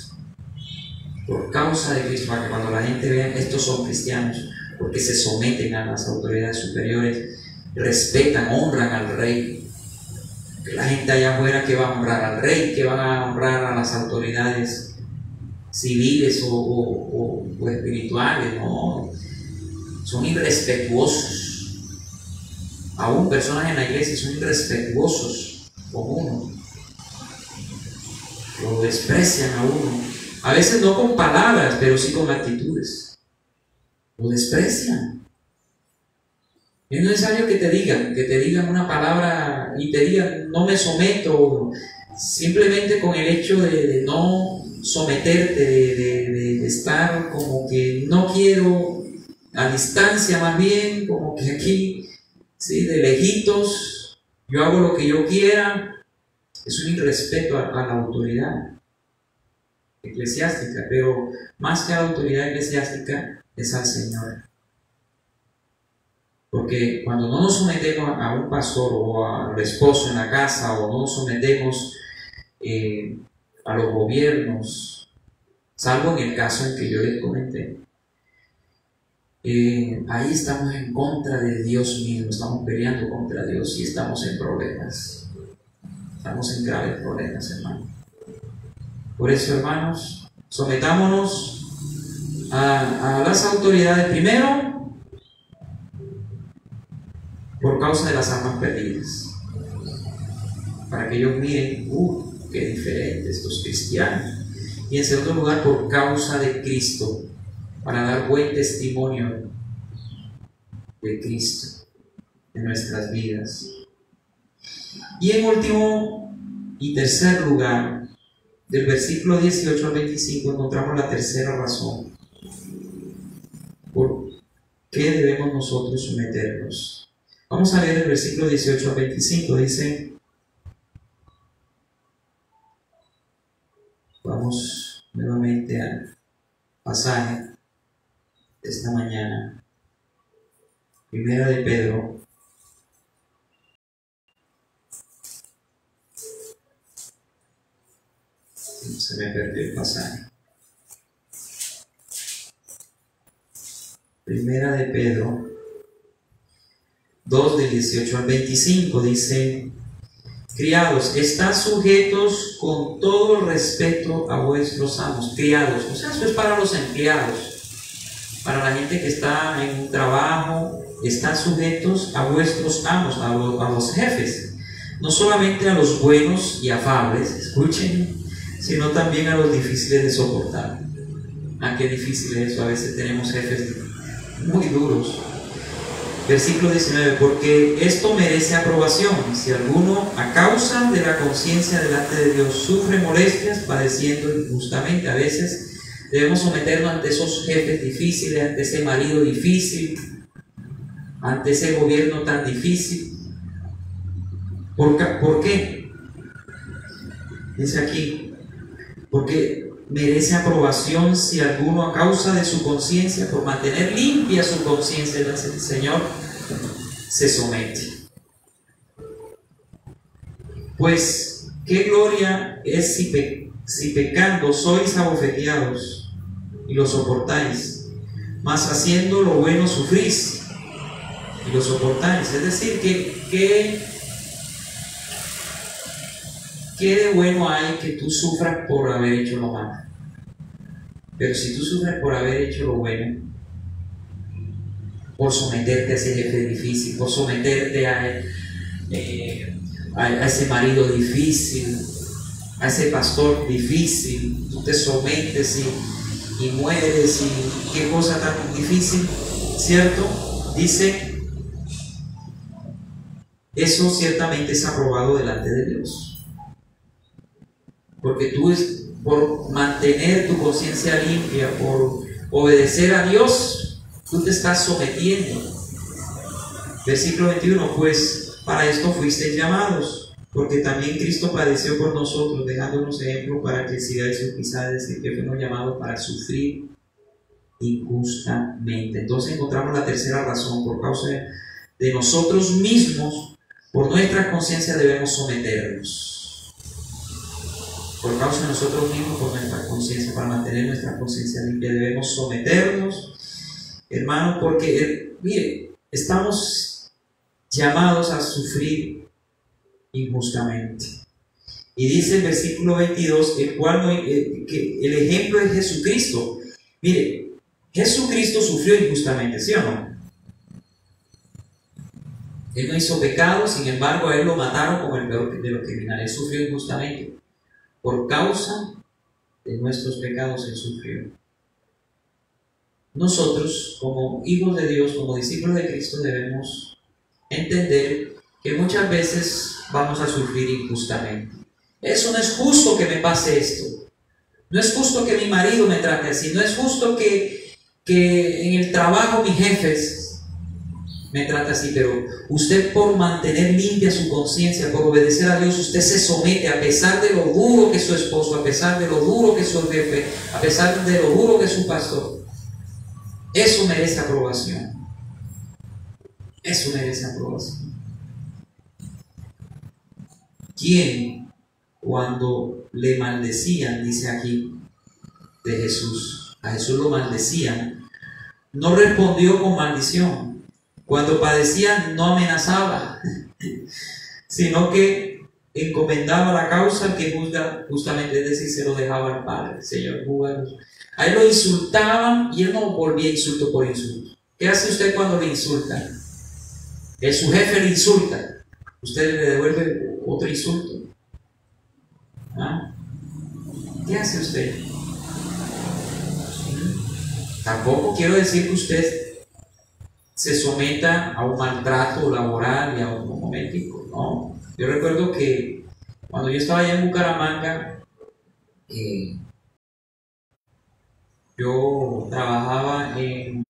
Speaker 1: por causa de Cristo, para que cuando la gente vea estos son cristianos, porque se someten a las autoridades superiores, respetan, honran al rey. Que la gente allá afuera que va a honrar al rey, que van a honrar a las autoridades civiles o espirituales, no, son irrespetuosos. Aún personas en la iglesia son irrespetuosos con uno, lo desprecian a uno, a veces no con palabras, pero sí con actitudes, lo desprecian. Es necesario que te digan una palabra y te digan no me someto, simplemente con el hecho de no someterte, de estar como que no quiero, a distancia más bien, como que aquí, ¿sí? De lejitos, yo hago lo que yo quiera. Es un irrespeto a la autoridad eclesiástica, pero más que a la autoridad eclesiástica es al Señor. Porque cuando no nos sometemos a un pastor o al esposo en la casa, o no nos sometemos a los gobiernos, salvo en el caso en que yo les comenté, ahí estamos en contra de Dios mismo, estamos peleando contra Dios y estamos en problemas. Estamos en graves problemas, hermanos. Por eso, hermanos, sometámonos a las autoridades primero, por causa de las almas perdidas, para que ellos miren, qué diferentes estos cristianos. Y en segundo lugar, por causa de Cristo, para dar buen testimonio de Cristo en nuestras vidas. Y en último y tercer lugar, del versículo 18 al 25 encontramos la tercera razón por qué debemos nosotros someternos. Vamos a leer el versículo 18 al 25, dice, vamos nuevamente al pasaje de esta mañana, Primera de Pedro, se me perdió el pasaje, Primera de Pedro 2 del 18 al 25 dice, criados, estad sujetos con todo respeto a vuestros amos. Criados, o sea, eso es para los empleados, para la gente que está en un trabajo, estad sujetos a vuestros amos, a los jefes, no solamente a los buenos y afables, escuchen, sino también a los difíciles de soportar. Qué difícil es eso, a veces tenemos jefes muy duros. Versículo 19, porque esto merece aprobación, si alguno a causa de la conciencia delante de Dios sufre molestias padeciendo injustamente. A veces debemos someternos ante esos jefes difíciles, ante ese marido difícil, ante ese gobierno tan difícil. ¿Por qué? Dice aquí, porque merece aprobación si alguno a causa de su conciencia, por mantener limpia su conciencia delante del Señor, se somete. Pues qué gloria es si pecando sois abofeteados y lo soportáis, mas haciendo lo bueno sufrís y lo soportáis. Es decir, que ¿qué de bueno hay que tú sufras por haber hecho lo malo? Pero si tú sufres por haber hecho lo bueno, por someterte a ese jefe difícil, por someterte a ese marido difícil, a ese pastor difícil, tú te sometes y mueres, y qué cosa tan difícil, ¿cierto? Dice, eso ciertamente es aprobado delante de Dios. Porque tú, por mantener tu conciencia limpia, por obedecer a Dios, tú te estás sometiendo. Versículo 21, pues para esto fuisteis llamados, porque también Cristo padeció por nosotros, dejándonos ejemplo para que sigáis sus pisadas, y que fuimos llamados para sufrir injustamente. Entonces encontramos la tercera razón: por causa de nosotros mismos, por nuestra conciencia debemos someternos. por causa de nosotros mismos, por nuestra conciencia, para mantener nuestra conciencia limpia. Debemos someternos, hermano, porque, mire, estamos llamados a sufrir injustamente. Y dice el versículo 22, el cual que el ejemplo es Jesucristo. Mire, Jesucristo sufrió injustamente, ¿sí o no? Él no hizo pecado, sin embargo a él lo mataron como el peor de los criminales. Él sufrió injustamente. Por causa de nuestros pecados él sufrió. Nosotros, como hijos de Dios, como discípulos de Cristo, debemos entender que muchas veces vamos a sufrir injustamente. Eso no es justo que me pase esto. No es justo que mi marido me trate así. No es justo que en el trabajo mis jefes me trate así. Pero usted, por mantener limpia su conciencia, por obedecer a Dios, usted se somete a pesar de lo duro que es su esposo, a pesar de lo duro que es su jefe, a pesar de lo duro que es su pastor. Eso merece aprobación. Eso merece aprobación. ¿Quién, cuando le maldecían, dice aquí de Jesús, a Jesús lo maldecían, no respondió con maldición? Cuando padecían, no amenazaba, sino que encomendaba la causa al que juzga justamente, es decir, se lo dejaba al Padre. Señor, júgalos. A él lo insultaban y él no volvía insulto por insulto. ¿Qué hace usted cuando le insultan? Que su jefe le insulta, usted le devuelve otro insulto. ¿Ah? ¿Qué hace usted? Tampoco quiero decir que usted se someta a un maltrato laboral y a un momentico, no. Yo recuerdo que cuando yo estaba allá en Bucaramanga, yo trabajaba en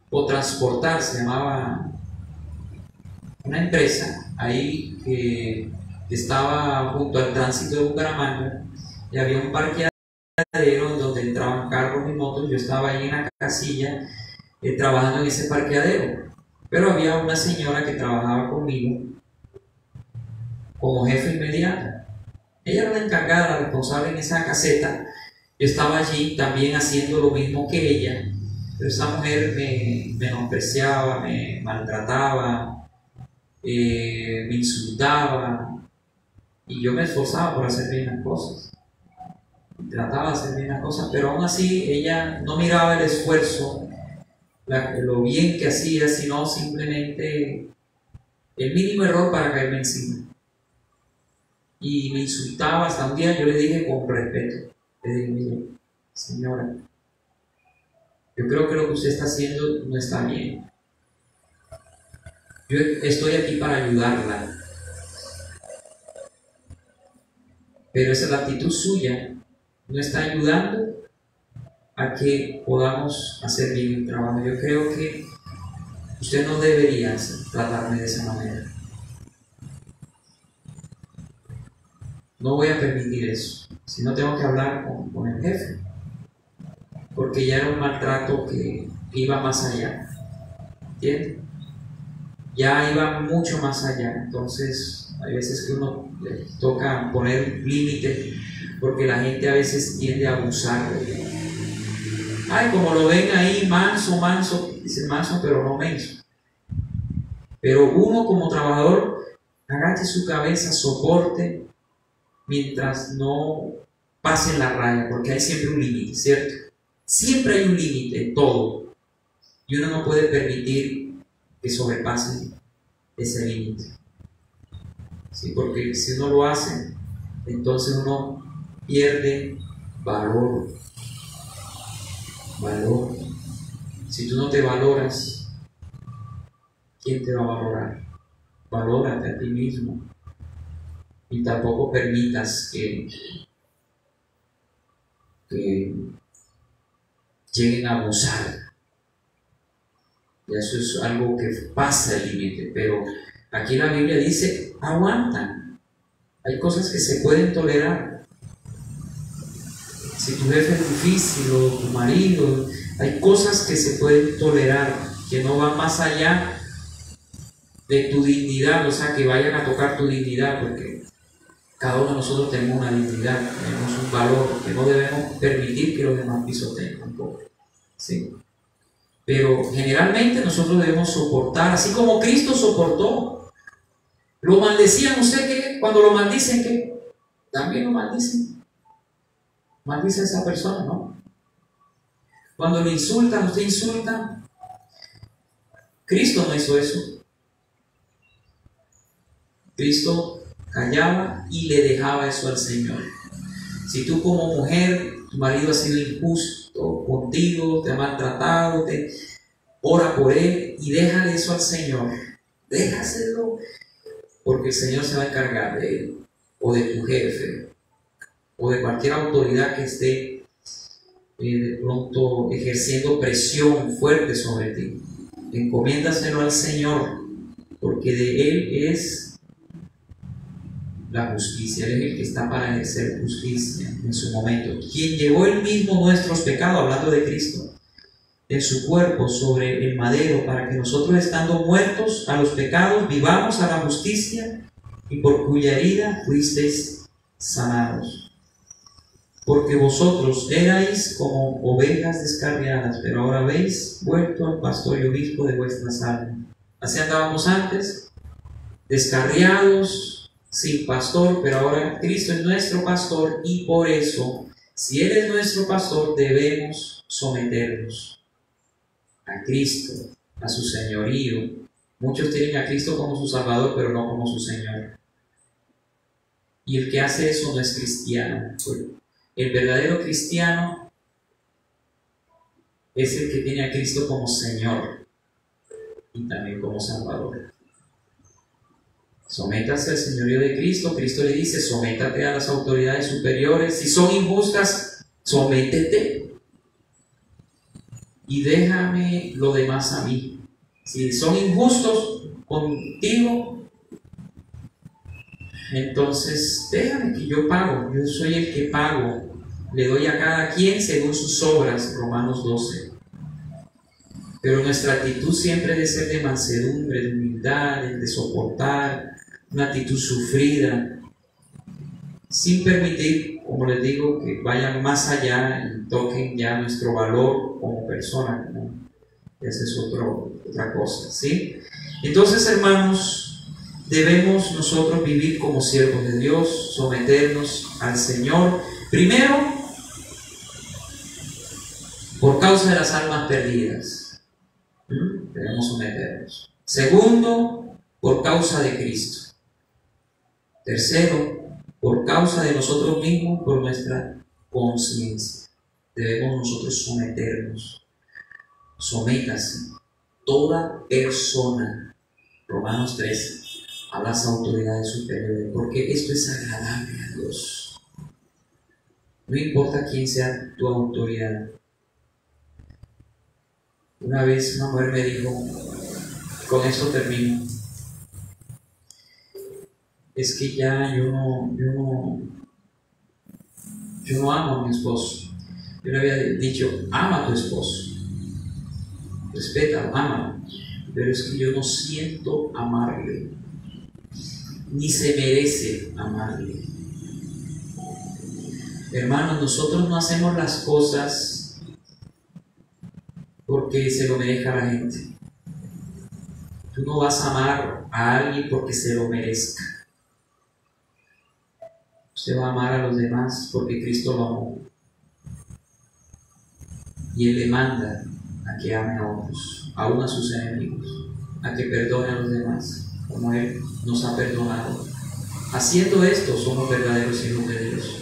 Speaker 1: Potransportar, se llamaba una empresa ahí que estaba junto al tránsito de Bucaramanga, y había un parqueadero donde entraban carros y motos. Yo estaba ahí en la casilla trabajando en ese parqueadero, pero había una señora que trabajaba conmigo como jefe inmediato. Ella era la encargada, la responsable en esa caseta. Yo estaba allí también haciendo lo mismo que ella, pero esa mujer me menospreciaba, me maltrataba, me insultaba, y yo me esforzaba por hacer bien las cosas, trataba de hacer bien las cosas, pero aún así ella no miraba el esfuerzo, lo bien que hacía, sino simplemente el mínimo error para caerme encima. Y me insultaba. Hasta un día yo le dije con respeto, le dije: mire, señora, yo creo que lo que usted está haciendo no está bien. Yo estoy aquí para ayudarla, pero esa es la actitud suya, no está ayudando a que podamos hacer bien el trabajo. Yo creo que usted no debería tratarme de esa manera. No voy a permitir eso. Si no, tengo que hablar con el jefe, porque ya era un maltrato que iba más allá, ¿entiende? Ya iba mucho más allá. Entonces hay veces que uno le toca poner límites, porque la gente a veces tiende a abusar de él. Ay, como lo ven ahí, manso, dice manso pero no menso. Pero uno como trabajador, agache su cabeza, soporte, mientras no pasen la raya, porque hay siempre un límite, ¿cierto? Siempre hay un límite en todo, y uno no puede permitir que sobrepase ese límite. ¿Sí? Porque si uno lo hace, entonces uno pierde valor. Si tú no te valoras, ¿quién te va a valorar? Valórate a ti mismo. Y tampoco permitas que lleguen a abusar. Y eso es algo que pasa el límite. Pero aquí la Biblia dice: aguantan. Hay cosas que se pueden tolerar. Si tu jefe es difícil o tu marido, hay cosas que se pueden tolerar, que no van más allá de tu dignidad, o sea, que vayan a tocar tu dignidad, porque Cada uno de nosotros tenemos una dignidad, tenemos un valor que no debemos permitir que los demás pisoteen tampoco. ¿Sí? Pero generalmente nosotros debemos soportar, así como Cristo soportó. Lo maldecían, usted que cuando lo maldicen, ¿qué? También lo maldicen. Maldice a esa persona, ¿no? Cuando lo insultan, usted insulta. Cristo no hizo eso. Cristo callaba y le dejaba eso al Señor. Si tú como mujer, tu marido ha sido injusto contigo, te ha maltratado, ora por él y déjale eso al Señor. Déjaselo, porque el Señor se va a encargar de él, o de tu jefe, o de cualquier autoridad que esté de pronto ejerciendo presión fuerte sobre ti. Encomiéndaselo al Señor, porque de Él es la justicia. Él es el que está para ejercer justicia en su momento. Quien llevó Él mismo nuestros pecados, hablando de Cristo, en su cuerpo sobre el madero, para que nosotros, estando muertos a los pecados, vivamos a la justicia, y por cuya herida fuisteis sanados. Porque vosotros erais como ovejas descarriadas, pero ahora habéis vuelto al pastor y obispo de vuestras almas. Así andábamos antes, descarriados, sin pastor, pero ahora Cristo es nuestro pastor, y por eso, si Él es nuestro pastor, debemos someternos a Cristo, a su señorío. Muchos tienen a Cristo como su Salvador, pero no como su Señor. Y el que hace eso no es cristiano. El verdadero cristiano es el que tiene a Cristo como Señor y también como Salvador. Sométase al señorío de Cristo. Cristo le dice: sométate a las autoridades superiores. Si son injustas, sométete y déjame lo demás a mí. Si son injustos contigo, entonces déjame, que yo pago. Yo soy el que pago. Le doy a cada quien según sus obras. Romanos 12. Pero nuestra actitud siempre debe ser de mansedumbre, de humildad, de soportar, una actitud sufrida, sin permitir, como les digo, que vayan más allá y toquen ya nuestro valor como persona, ¿no? Esa es otra cosa, ¿sí? Entonces, hermanos, debemos nosotros vivir como siervos de Dios, someternos al Señor, primero, por causa de las almas perdidas. Debemos someternos. Segundo, por causa de Cristo. Tercero, por causa de nosotros mismos, por nuestra conciencia. Debemos nosotros someternos. Sométase toda persona, Romanos 13, a las autoridades superiores, porque esto es agradable a Dios. No importa quién sea tu autoridad. Una vez una mujer me dijo, con esto termino, es que ya yo no amo a mi esposo. Yo le había dicho: ama a tu esposo, respétalo, ámalo, pero es que yo no siento amarle, ni se merece amarle. Hermanos, nosotros no hacemos las cosas porque se lo merezca la gente. Tú no vas a amar a alguien porque se lo merezca. Usted va a amar a los demás porque Cristo lo amó. Y Él le manda a que ame a otros, aún a sus enemigos, a que perdone a los demás, como Él nos ha perdonado. Haciendo esto, somos verdaderos hijos de Dios.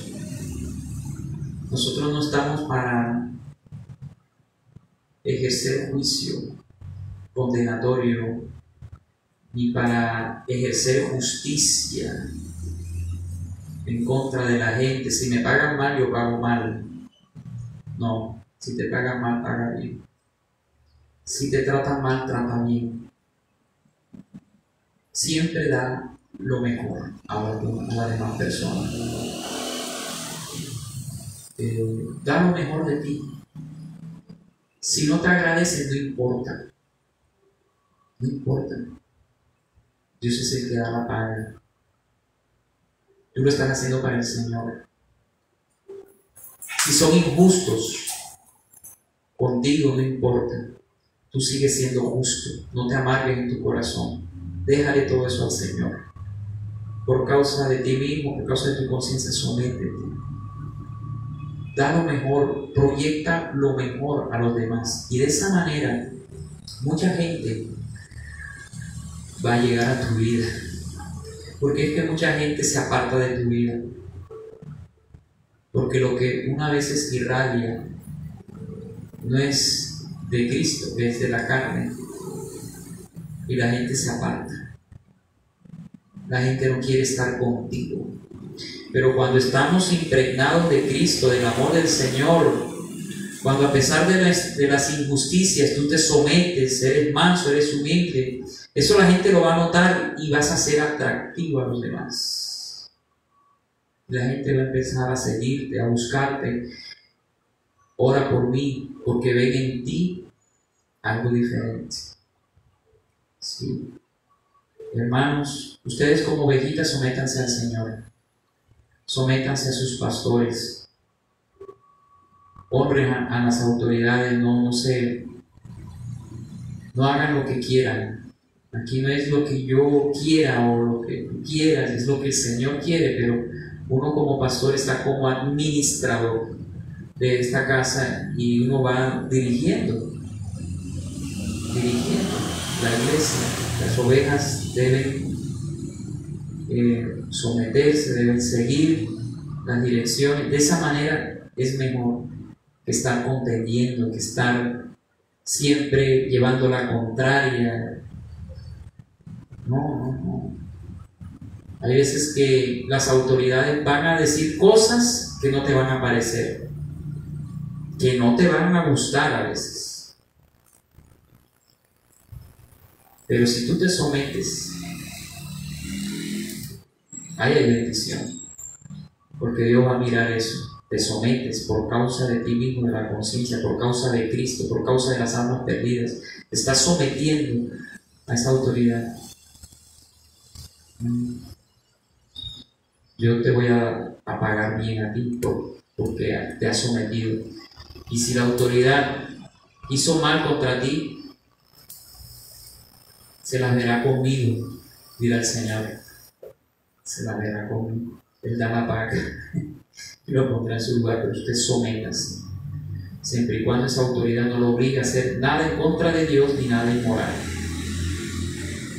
Speaker 1: Nosotros no estamos para ejercer juicio condenatorio, ni para ejercer justicia en contra de la gente. Si me pagan mal, yo pago mal. No, si te pagan mal, paga bien. Si te tratan mal, trata bien. Siempre da lo mejor a la demás persona. Da lo mejor de ti. Si no te agradecen, no importa. No importa. Dios es el que da la paga. tú lo estás haciendo para el Señor. Si son injustos contigo, no importa, tú sigues siendo justo, no te amargues en tu corazón, déjale todo eso al Señor. Por causa de ti mismo, por causa de tu conciencia, sométete. Da lo mejor, proyecta lo mejor a los demás. Y de esa manera, mucha gente va a llegar a tu vida. Porque es que mucha gente se aparta de tu vida. Porque lo que una vez irradia no es de Cristo, es de la carne. Y la gente se aparta. La gente no quiere estar contigo. Pero cuando estamos impregnados de Cristo, del amor del Señor, cuando a pesar de las injusticias tú te sometes, eres manso, eres humilde, eso la gente lo va a notar y vas a ser atractivo a los demás. La gente va a empezar a seguirte, a buscarte. Ora por mí, porque ven en ti algo diferente. Sí. Hermanos, ustedes como ovejitas sométanse al Señor. Sométanse a sus pastores, honren a las autoridades, no hagan lo que quieran. Aquí no es lo que yo quiera o lo que tú quieras, es lo que el Señor quiere, pero uno como pastor está como administrador de esta casa y uno va dirigiendo la iglesia. Las ovejas deben someterse, deben seguir las direcciones. De esa manera es mejor que estar contendiendo, que estar siempre llevando la contraria. No. Hay veces que las autoridades van a decir cosas que no te van a parecer, que no te van a gustar a veces. Pero si tú te sometes, ahí hay bendición, porque Dios va a mirar eso. Te sometes por causa de ti mismo, de la conciencia, por causa de Cristo, por causa de las almas perdidas. Te estás sometiendo a esa autoridad. Yo te voy a pagar bien a ti porque te has sometido. Y si la autoridad hizo mal contra ti, se las verá conmigo, dirá el Señor. Se las verá conmigo. Él da la paga y lo pondrá en su lugar, pero usted sométase. Siempre y cuando esa autoridad no lo obligue a hacer nada en contra de Dios ni nada inmoral.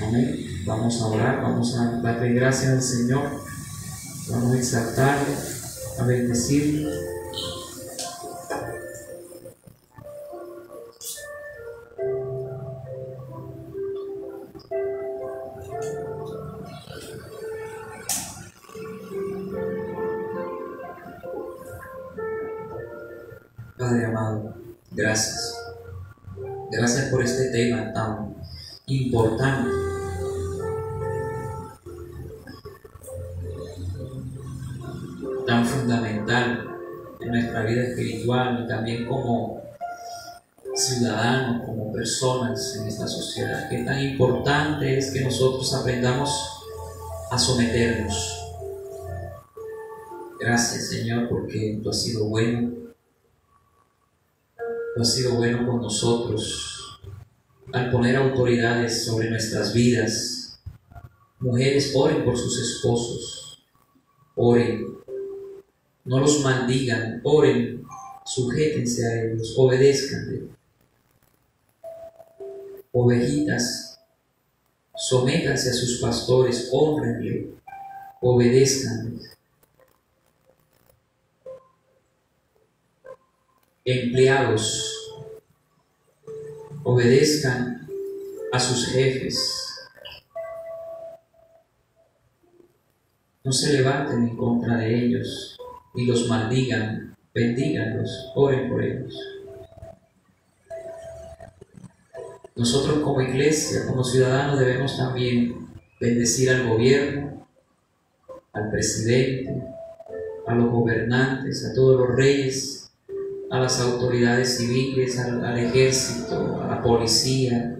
Speaker 1: Amén. Vamos a orar, vamos a darle gracias al Señor, vamos a exaltarle, a bendecirle. Padre amado, gracias. Gracias por este tema tan importante. Tan fundamental en nuestra vida espiritual y también como ciudadanos, como personas en esta sociedad. Qué tan importante es que nosotros aprendamos a someternos. Gracias, Señor, porque tú has sido bueno. Tú has sido bueno con nosotros al poner autoridades sobre nuestras vidas. Mujeres, oren por sus esposos. Oren. No los maldigan, oren, sujétense a ellos, obedezcan. Ovejitas, sométanse a sus pastores, honrenle, obedezcan. Empleados, obedezcan a sus jefes. No se levanten en contra de ellos, ni los maldigan, bendíganlos, oren por ellos. Nosotros como iglesia, como ciudadanos, debemos también bendecir al gobierno, al presidente, a los gobernantes, a todos los reyes, a las autoridades civiles, al ejército, a la policía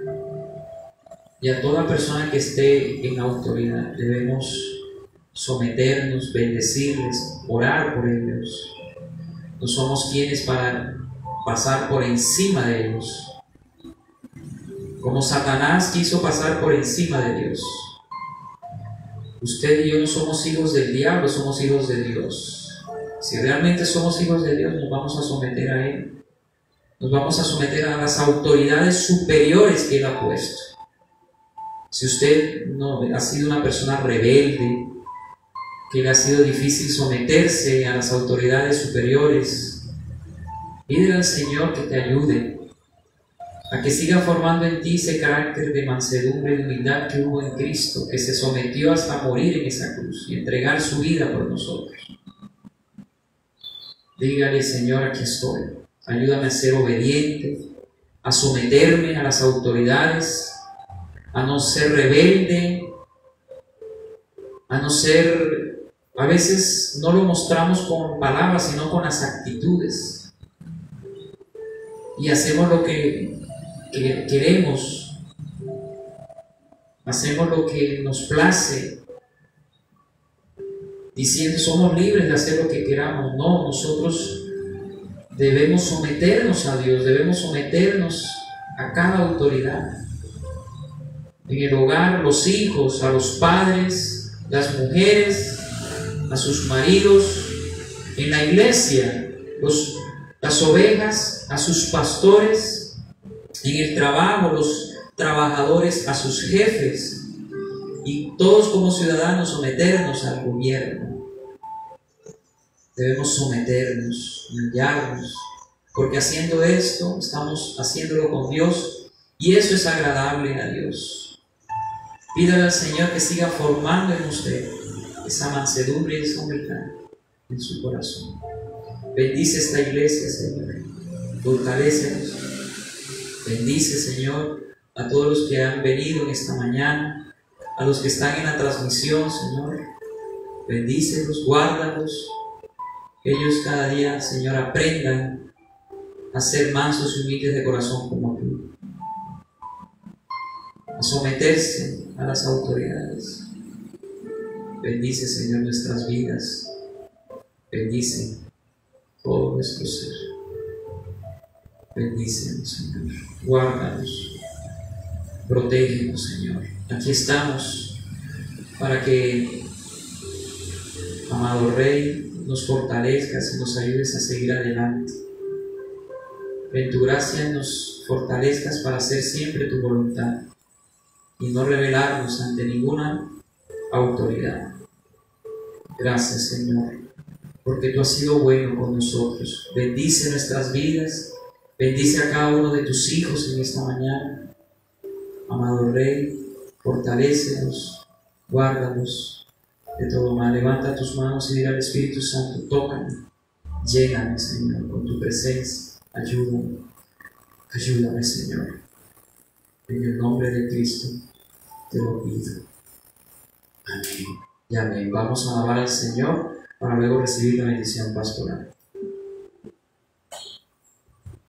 Speaker 1: y a toda persona que esté en autoridad. Debemos someternos, bendecirles, orar por ellos. No somos quienes para pasar por encima de ellos, como Satanás quiso pasar por encima de Dios. Usted y yo no somos hijos del diablo, somos hijos de Dios. Si realmente somos hijos de Dios, nos vamos a someter a Él. Nos vamos a someter a las autoridades superiores que Él ha puesto. Si usted no ha sido una persona rebelde, que le ha sido difícil someterse a las autoridades superiores, pídele al Señor que te ayude a que siga formando en ti ese carácter de mansedumbre y humildad que hubo en Cristo, que se sometió hasta morir en esa cruz y entregar su vida por nosotros. Dígale: Señor, aquí estoy. Ayúdame a ser obediente, a someterme a las autoridades, a no ser rebelde, a no ser... A veces no lo mostramos con palabras, sino con las actitudes. Y hacemos lo que queremos, hacemos lo que nos place, diciendo somos libres de hacer lo que queramos. No, nosotros debemos someternos a Dios, debemos someternos a cada autoridad. En el hogar, los hijos a los padres, las mujeres a sus maridos, en la iglesia las ovejas a sus pastores, en el trabajo los trabajadores a sus jefes, y todos como ciudadanos someternos al gobierno. Debemos someternos, humillarnos, porque haciendo esto estamos haciéndolo con Dios, y eso es agradable a Dios. Pídale al Señor que siga formando en usted esa mansedumbre y esa humildad en su corazón. Bendice esta iglesia, Señor. Fortalécenos. Bendice, Señor, a todos los que han venido en esta mañana, a los que están en la transmisión, Señor. Bendícelos, guárdalos. Que ellos cada día, Señor, aprendan a ser mansos y humildes de corazón como tú, a someterse a las autoridades. Bendice, Señor, nuestras vidas. Bendice todo nuestro ser. Bendícenos, Señor. Guárdanos. Protégenos, Señor. Aquí estamos para que, amado Rey, nos fortalezcas y nos ayudes a seguir adelante. En tu gracia nos fortalezcas para hacer siempre tu voluntad y no rebelarnos ante ninguna autoridad. Gracias, Señor, porque tú has sido bueno con nosotros. Bendice nuestras vidas, bendice a cada uno de tus hijos en esta mañana. Amado Rey, fortalécenos, guárdanos de todo mal. Levanta tus manos y dile al Espíritu Santo: tócame, lléname, Señor, con tu presencia. Ayúdame, ayúdame, Señor. En el nombre de Cristo te lo pido. Amén y amén. Vamos a alabar al Señor para luego recibir la bendición pastoral.